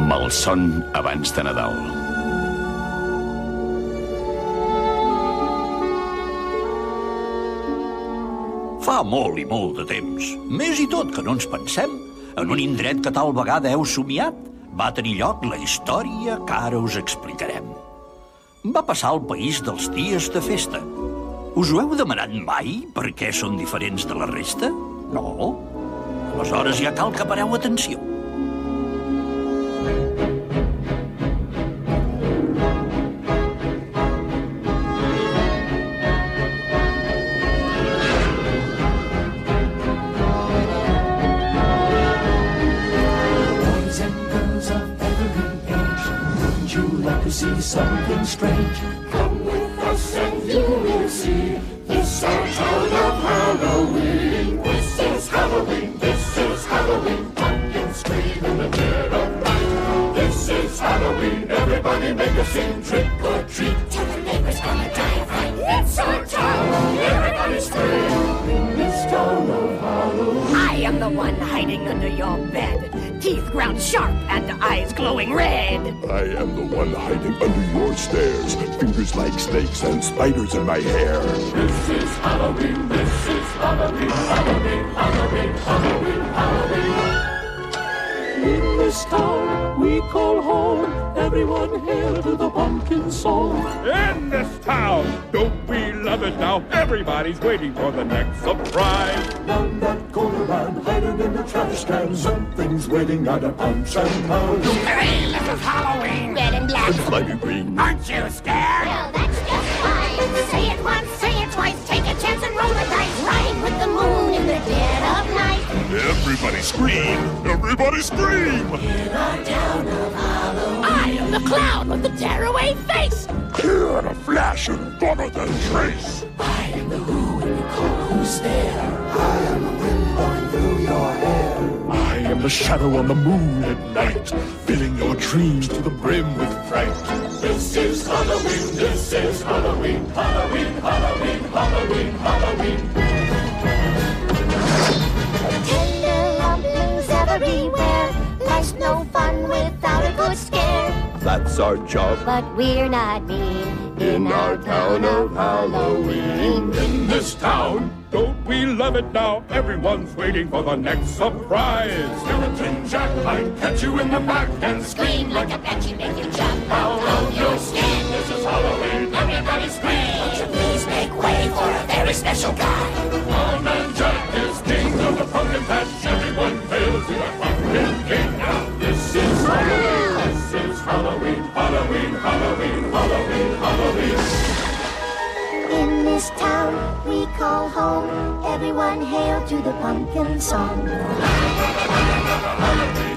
Malson abans de Nadal. Fa molt i molt de temps, més i tot que no ens pensem, en un indret que tal vegada heu somiat, va tenir lloc la història que ara us explicarem. Va passar al país dels dies de festa. Us ho heu demanat mai per què són diferents de la resta? No? Aleshores ja cal que pareu atenció. See something strange. Come with us and you will see. This our town of Halloween. This is Halloween. This is Halloween. Pumpkins scream in the dead of night. This is Halloween. Everybody make a scene. Trick or treat. Tell the neighbors gonna die of fright. It's our town. Everybody scream in this town of Halloween. I am the one hiding under your bed. Teeth ground sharp and eyes glowing red. I am the one hiding under your stairs. Fingers like snakes and spiders in my hair. This is Halloween, this is Halloween, Halloween, Halloween, Halloween, Halloween. In this town we call home. Everyone hail to the pumpkin song. In this town, don't we love it now? Everybody's waiting for the next surprise. Down that corner and hiding in the trash can. Something's waiting at a punch and pound. Hey, this is Halloween. Red and black. And slimy green. Aren't you scared? Well, that's just fine. Say it once, say it twice. Take a chance and roll the dice. Ride with the moon in the dead of night. Everybody scream! Everybody scream! In our town of Halloween. I am the clown with the tearaway face. Here in a flash and gonna then trace. I am the who and you call who's there. I am the wind blowing through your hair. I am the shadow on the moon at night, filling your dreams to the brim with fright. This is Halloween, this is Halloween, Halloween, Halloween, Halloween, Halloween. Tender rumblings everywhere. Life's no fun without a good scare. That's our job But we're not mean in our town of Halloween. In this town, don't we love it now? Everyone's waiting for the next surprise. Skeleton Jack might catch you in the back and Scream like a banshee, make you jump out of your skin. This is Halloween, everybody scream. Won't you please make way for a very special guy? Old Man Jack is king of the pumpkin patch. Everyone hail to the pumpkin king. Now this is Halloween, this is Halloween, Halloween, Halloween, Halloween, Halloween. In this town we call home. Everyone hail to the pumpkin song. Halloween.